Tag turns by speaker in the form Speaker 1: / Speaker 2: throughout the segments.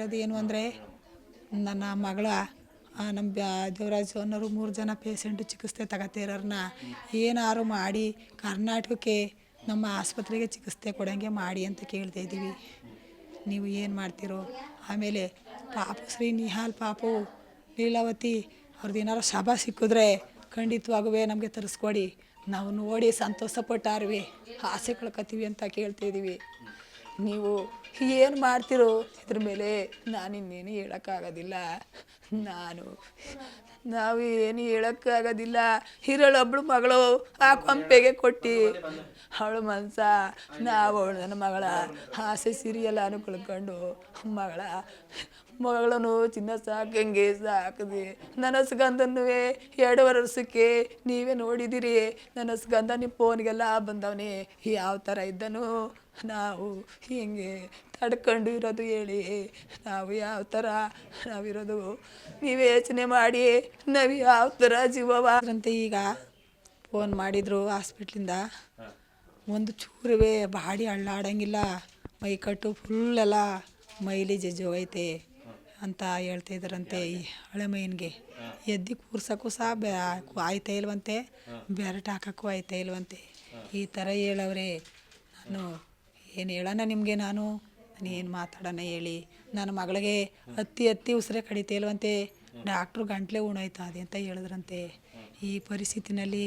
Speaker 1: ಇರೋದು ಏನು ಅಂದರೆ ನನ್ನ ಮಗಳ ನಮ್ಮ ದೇವರಾಜ್ ಅನ್ನೋರು 3 ಜನ ಪೇಷೆಂಟು ಚಿಕಿತ್ಸೆ ತಗೋತಿರೋರನ್ನ ಏನಾರು ಮಾಡಿ ಕರ್ನಾಟಕಕ್ಕೆ ನಮ್ಮ ಆಸ್ಪತ್ರೆಗೆ ಚಿಕಿತ್ಸೆ ಕೊಡೋಂಗೆ ಮಾಡಿ ಅಂತ ಕೇಳ್ತಾ ಇದ್ದೀವಿ. ನೀವು ಏನು ಮಾಡ್ತೀರೋ. ಆಮೇಲೆ ಪಾಪು ಶ್ರೀ ನಿಹಾಲ್ ಪಾಪು ಲೀಲಾವತಿ ಅವ್ರದ್ದು ಏನಾರು ಶವ ಸಿಕ್ಕಿದ್ರೆ ಖಂಡಿತವಾಗೂ ನಮಗೆ ತರಿಸ್ಕೊಡಿ. ನಾವು ನೋಡಿ ಸಂತೋಷಪಟ್ಟಾರ್ವಿ ಆಸೆ ಕಳ್ಕೊತೀವಿ ಅಂತ ಕೇಳ್ತಾಯಿದ್ದೀವಿ. ನೀವು ಏನು ಮಾಡ್ತೀರೋ ಇದ್ರ ಮೇಲೆ ನಾನು ಇನ್ನೇನು ಹೇಳೋಕ್ಕಾಗೋದಿಲ್ಲ. ನಾವು ಏನು ಹೇಳೋಕ್ಕಾಗೋದಿಲ್ಲ. ಹಿರಳೊಬ್ಳು ಮಗಳು ಆ ಕೊಂಪೆಗೆ ಕೊಟ್ಟು ಅವಳು ಮನ್ಸ ನಾವು ನನ್ನ ಮಗಳ ಆಸೆ ಸಿರಿಯೆಲ್ಲಾನು ಕಳ್ಕೊಂಡು ಮಗಳನ್ನು ಚಿನ್ನ ಸಾಕಂಗೆ ಸಾಕಿದೆ. ನನ್ನ ಸ್ಗಂಧನೂ 2 ವರ್ಷಕ್ಕೆ ನೀವೇ ನೋಡಿದ್ದೀರಿ. ನನ್ನ ಸ್ಗಂಧ ನಿಮ್ಮ ಫೋನ್ಗೆಲ್ಲ ಬಂದವನೇ ಯಾವ ಥರ ಇದ್ದನು. ನಾವು ಹಿಂಗೆ ತಡ್ಕೊಂಡು ಇರೋದು ಹೇಳಿ. ನಾವು ಯಾವ ಥರ ನಾವಿರೋದು ನೀವು ಯೋಚನೆ ಮಾಡಿ. ನಾವು ಯಾವ ಥರ ಜೀವವಾದ್ರಂತೆ. ಈಗ ಫೋನ್ ಮಾಡಿದರು ಹಾಸ್ಪಿಟ್ಲಿಂದ. ಒಂದು ಚೂರುವೆ ಬಾಡಿ ಅಳ್ಳಾಡಂಗಿಲ್ಲ, ಮೈಕಟ್ಟು ಫುಲ್ಲೆಲ್ಲ ಮೈಲಿ ಜಜ್ಜೋಗೈತೆ ಅಂತ ಹೇಳ್ತಾಯಿದ್ದಾರಂತೆ. ಈ ಹಳೆ ಮೈನಿಗೆ ಎದ್ದು ಕೂರ್ಸೋಕ್ಕೂ ಸಹ ಆಯ್ತಾ ಇಲ್ವಂತೆ, ಬೆರಟು ಹಾಕೋಕ್ಕೂ ಆಯ್ತಾ ಇಲ್ವಂತೆ. ಈ ಥರ ಹೇಳವ್ರೆ. ನಾನು ಏನು ಹೇಳೋಣ ನಿಮಗೆ. ನಾನು ಏನು ಮಾತಾಡೋಣ ಹೇಳಿ. ನನ್ನ ಮಗಳಿಗೆ ಹತ್ತಿ ಉಸಿರೇ ಕಡಿತಾ ಇಲ್ವಂತೆ. ಡಾಕ್ಟ್ರು ಗಂಟ್ಲೆ ಉಣೋಯ್ತದೆ ಅಂತ ಹೇಳಿದ್ರಂತೆ. ಈ ಪರಿಸ್ಥಿತಿನಲ್ಲಿ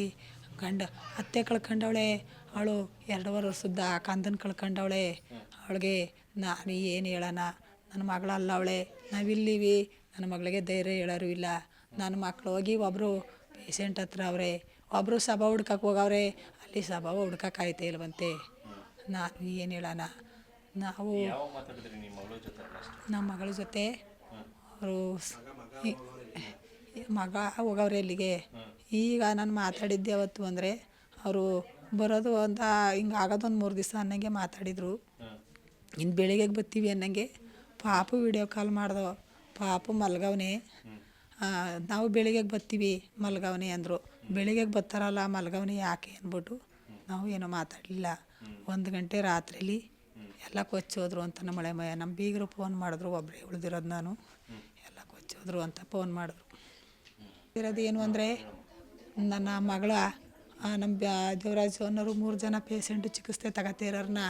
Speaker 1: ಅತ್ತೆ ಕಳ್ಕೊಂಡವಳೆ. ಅವಳು 2.5 ವರ್ಷದ ಕಂದನ ಕಳ್ಕೊಂಡವಳೆ. ಅವಳಿಗೆ ನಾನು ಏನು ಹೇಳೋಣ. ನನ್ನ ಮಗಳಲ್ಲ ಅವಳೆ. ನಾವಿಲ್ಲಿವಿ. ನನ್ನ ಮಗಳಿಗೆ ಧೈರ್ಯ ಹೇಳೋರು ಇಲ್ಲ. ನನ್ನ ಮಕ್ಳು ಹೋಗಿ ಒಬ್ಬರು ಪೇಷೆಂಟ್ ಹತ್ರ ಅವರೇ, ಒಬ್ಬರು ಶವ ಹುಡ್ಕಕ್ಕೆ ಹೋಗವ್ರೆ. ಅಲ್ಲಿ ಶವ ಹುಡ್ಕಕ್ಕಾಯ್ತಾ ಇಲ್ವಂತೆ. ನಾನು ಏನು ಹೇಳೋಣ. ನಾವು ನಮ್ಮ ಮಗಳ ಜೊತೆ ಅವರು ಮಗ ಹೋಗವ್ರೆ ಅಲ್ಲಿಗೆ. ಈಗ ನಾನು ಮಾತಾಡಿದ್ದೆ ಅವತ್ತು ಅಂದರೆ ಅವರು ಬರೋದು ಅಂತ ಹಿಂಗೆ ಆಗೋದೊಂದು 3 ದಿವಸ ಅನ್ನಂಗೆ ಮಾತಾಡಿದರು. ಇನ್ನು ಬೆಳಿಗ್ಗೆಗೆ ಬರ್ತೀವಿ ಅನ್ನಂಗೆ ಪಾಪು ವಿಡಿಯೋ ಕಾಲ್ ಮಾಡ್ದೋ. ಪಾಪು ಮಲ್ಗವನೆ. ನಾವು ಬೆಳಿಗ್ಗೆಗೆ ಬರ್ತೀವಿ ಮಲ್ಗವನೆ ಅಂದರು. ಬೆಳಿಗ್ಗೆಗೆ ಬರ್ತಾರಲ್ಲ ಮಲ್ಗವನೆ ಯಾಕೆ ಅಂದ್ಬಿಟ್ಟು ನಾವು ಏನೋ ಮಾತಾಡಲಿಲ್ಲ. 1 ಗಂಟೆ ರಾತ್ರಿಲಿ ಎಲ್ಲ ಕೊಚ್ಚೋದ್ರು ಅಂತ ನಮ್ಮ ಬೀಗರು ಫೋನ್ ಮಾಡಿದ್ರು. ಒಬ್ಬರೇ ಉಳಿದಿರೋದು ನಾನು. ಎಲ್ಲ ಕೊಚ್ಚೋದ್ರು ಅಂತ ಫೋನ್ ಮಾಡಿದ್ರು. ಇರೋದು ಏನು ಅಂದರೆ ನನ್ನ ಮಗಳ ನಮ್ಮ ದೇವರಾಜ್ ಅನ್ನೋರು 3 ಜನ ಪೇಷೆಂಟು ಚಿಕಿತ್ಸೆ ತಗೋತಿರೋರನ್ನ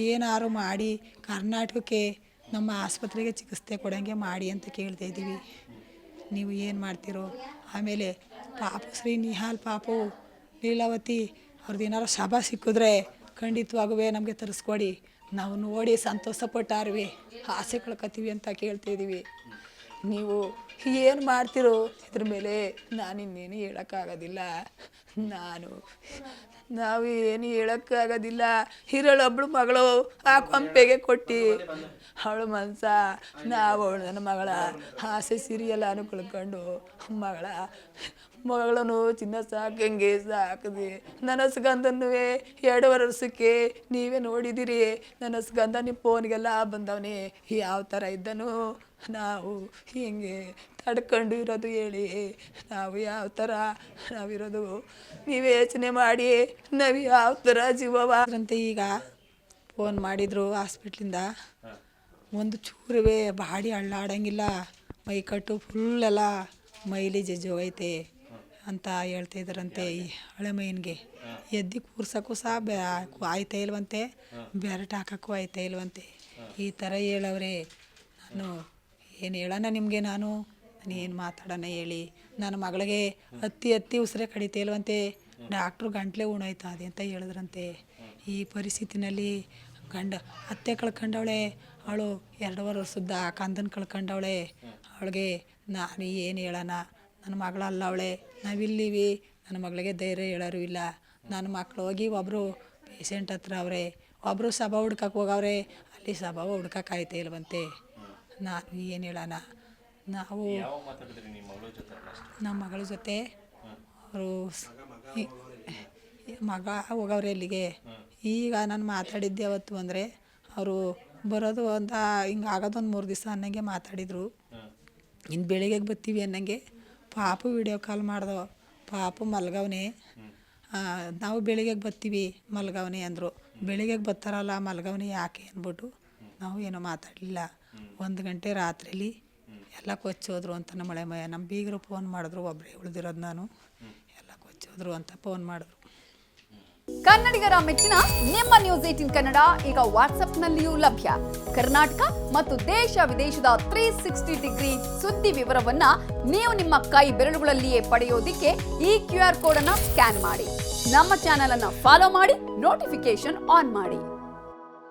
Speaker 1: ಏನಾರು ಮಾಡಿ ಕರ್ನಾಟಕಕ್ಕೆ ನಮ್ಮ ಆಸ್ಪತ್ರೆಗೆ ಚಿಕಿತ್ಸೆ ಕೊಡೋಂಗೆ ಮಾಡಿ ಅಂತ ಕೇಳ್ತಾ ಇದ್ದೀವಿ. ನೀವು ಏನು ಮಾಡ್ತೀರೋ. ಆಮೇಲೆ ಪಾಪು ಶ್ರೀ ನಿಹಾಲ್ ಪಾಪು ಲೀಲಾವತಿ ಅವ್ರದ್ದು ಏನಾರು ಶವ ಸಿಕ್ಕಿದ್ರೆ ಖಂಡಿತವಾಗೂ ನಮಗೆ ತರಿಸ್ಕೊಡಿ. ನಾವು ನೋಡಿ ಸಂತೋಷಪಟ್ಟಾರ್ವಿ ಆಸೆ ಕಳ್ಕೊತೀವಿ ಅಂತ ಕೇಳ್ತಾಯಿದ್ದೀವಿ. ನೀವು ಏನು ಮಾಡ್ತೀರೋ ಇದ್ರ ಮೇಲೆ ನಾನು ಇನ್ನೇನು ಹೇಳೋಕ್ಕಾಗೋದಿಲ್ಲ. ನಾವು ಏನು ಹೇಳೋಕ್ಕಾಗೋದಿಲ್ಲ. ಹಿರಳೊಬ್ಳು ಮಗಳು ಆ ಕೊಂಪೆಗೆ ಕೊಟ್ಟು ಅವಳು ಮನ್ಸ ನಾವು ನನ್ನ ಮಗಳ ಆಸೆ ಸಿರಿಯೆಲ್ಲಾನು ಕಳ್ಕೊಂಡು ಮಗಳನ್ನು ಚಿನ್ನ ಸಾಕಂಗೆ ಸಾಕಿದೆ. ನನ್ನ ಸ್ಗಂಧನೂ 2 ವರ್ಷಕ್ಕೆ ನೀವೇ ನೋಡಿದ್ದೀರಿ. ನನ್ನ ಸ್ಗಂಧ ನಿಮ್ಮ ಫೋನ್ಗೆಲ್ಲ ಬಂದವನೇ ಯಾವ ಥರ ಇದ್ದನು. ನಾವು ಹಿಂಗೆ ತಡ್ಕೊಂಡು ಇರೋದು ಹೇಳಿ. ನಾವು ಯಾವ ಥರ ನಾವಿರೋದು ನೀವು ಯೋಚನೆ ಮಾಡಿ. ನಾವು ಯಾವ ಥರ ಜೀವವಾದ್ರಂತೆ. ಈಗ ಫೋನ್ ಮಾಡಿದರು ಹಾಸ್ಪಿಟ್ಲಿಂದ. ಒಂದು ಚೂರುವೆ ಬಾಡಿ ಅಳ್ಳಾಡಂಗಿಲ್ಲ, ಮೈಕಟ್ಟು ಫುಲ್ಲೆಲ್ಲ ಮೈಲಿ ಜಜ್ಜೋಗೈತೆ ಅಂತ ಹೇಳ್ತಾಯಿದ್ದಾರಂತೆ. ಈ ಹಳೆ ಮೈನಿಗೆ ಎದ್ದು ಕೂರ್ಸೋಕ್ಕೂ ಸಹ ಆಯ್ತಾ ಇಲ್ವಂತೆ, ಬೆರಟು ಹಾಕೋಕ್ಕೂ ಆಯ್ತಾ ಇಲ್ವಂತೆ. ಈ ಥರ ಹೇಳವ್ರೆ. ನಾನು ಏನು ಹೇಳೋಣ ನಿಮಗೆ. ನಾನು ಏನು ಮಾತಾಡೋಣ ಹೇಳಿ. ನನ್ನ ಮಗಳಿಗೆ ಹತ್ತಿ ಉಸಿರೇ ಕಡಿತಾ ಇಲ್ವಂತೆ. ಡಾಕ್ಟ್ರು ಗಂಟ್ಲೆ ಉಣೋಯ್ತದೆ ಅಂತ ಹೇಳಿದ್ರಂತೆ. ಈ ಪರಿಸ್ಥಿತಿನಲ್ಲಿ ಅತ್ತೆ ಕಳ್ಕೊಂಡವಳೆ. ಅವಳು 2.5 ವರ್ಷದ ಕಂದನ ಕಳ್ಕೊಂಡವಳೆ. ಅವಳಿಗೆ ನಾನು ಏನು ಹೇಳೋಣ. ನನ್ನ ಮಗಳಲ್ಲ ಅವಳೆ. ನಾವಿಲ್ಲಿವಿ. ನನ್ನ ಮಗಳಿಗೆ ಧೈರ್ಯ ಹೇಳೋರು ಇಲ್ಲ. ನನ್ನ ಮಕ್ಳು ಹೋಗಿ ಒಬ್ಬರು ಪೇಷೆಂಟ್ ಹತ್ರ ಅವರೇ, ಒಬ್ಬರು ಶವ ಹುಡ್ಕಕ್ಕೆ ಹೋಗವ್ರೆ. ಅಲ್ಲಿ ಶವ ಹುಡ್ಕಕ್ಕಾಯ್ತಾ ಇಲ್ವಂತೆ. ನಾನು ಏನು ಹೇಳೋಣ. ನಾವು ನಮ್ಮ ಮಗಳ ಜೊತೆ ಅವರು ಮಗ ಹೋಗವ್ರೆ ಅಲ್ಲಿಗೆ. ಈಗ ನಾನು ಮಾತಾಡಿದ್ದೆ ಅವತ್ತು ಅಂದರೆ ಅವರು ಬರೋದು ಅಂತ ಹಿಂಗೆ ಆಗೋದೊಂದು 3 ದಿವಸ ಅನ್ನಂಗೆ ಮಾತಾಡಿದರು. ಇನ್ನು ಬೆಳಿಗ್ಗೆಗೆ ಬರ್ತೀವಿ ಅನ್ನಂಗೆ ಪಾಪು ವಿಡಿಯೋ ಕಾಲ್ ಮಾಡ್ದೋ. ಪಾಪು ಮಲ್ಗವನೆ. ನಾವು ಬೆಳಿಗ್ಗೆಗೆ ಬರ್ತೀವಿ ಮಲ್ಗವನೆ ಅಂದರು. ಬೆಳಿಗ್ಗೆಗೆ ಬರ್ತಾರಲ್ಲ ಮಲ್ಗವನೆ ಯಾಕೆ ಅಂದ್ಬಿಟ್ಟು ನಾವು ಏನೋ ಮಾತಾಡಲಿಲ್ಲ. 1 ಗಂಟೆ ರಾತ್ರಿಲಿ ಎಲ್ಲ ಕೊಚ್ಚೋದ್ರು ಅಂತ ನಮ್ಮ ಬೀಗರು ಫೋನ್ ಮಾಡಿದ್ರು, ಒಬ್ಬರೇ ಉಳಿದಿರೋದು ನಾನು, ಎಲ್ಲ ಕೊಚ್ಚೋದ್ರು ಅಂತ ಫೋನ್ ಮಾಡಿದ್ರು.
Speaker 2: ಕನ್ನಡಿಗರ ಮೆಚ್ಚಿನ ನಿಮ್ಮ ನ್ಯೂಸ್ 18 ಕನ್ನಡ ಈಗ ವಾಟ್ಸ್ಆಪ್ನಲ್ಲಿಯೂ ಲಭ್ಯ. ಕರ್ನಾಟಕ ಮತ್ತು ದೇಶ ವಿದೇಶದ 360 ಡಿಗ್ರಿ ಸುದ್ದಿ ವಿವರವನ್ನ ನೀವು ನಿಮ್ಮ ಕೈ ಬೆರಳುಗಳಲ್ಲಿಯೇ ಪಡೆಯೋದಿಕ್ಕೆ ಈ QR ಕೋಡ್ ಅನ್ನ ಸ್ಕ್ಯಾನ್ ಮಾಡಿ. ನಮ್ಮ ಚಾನೆಲ್ ಅನ್ನ ಫಾಲೋ ಮಾಡಿ, ನೋಟಿಫಿಕೇಶನ್ ಆನ್ ಮಾಡಿ.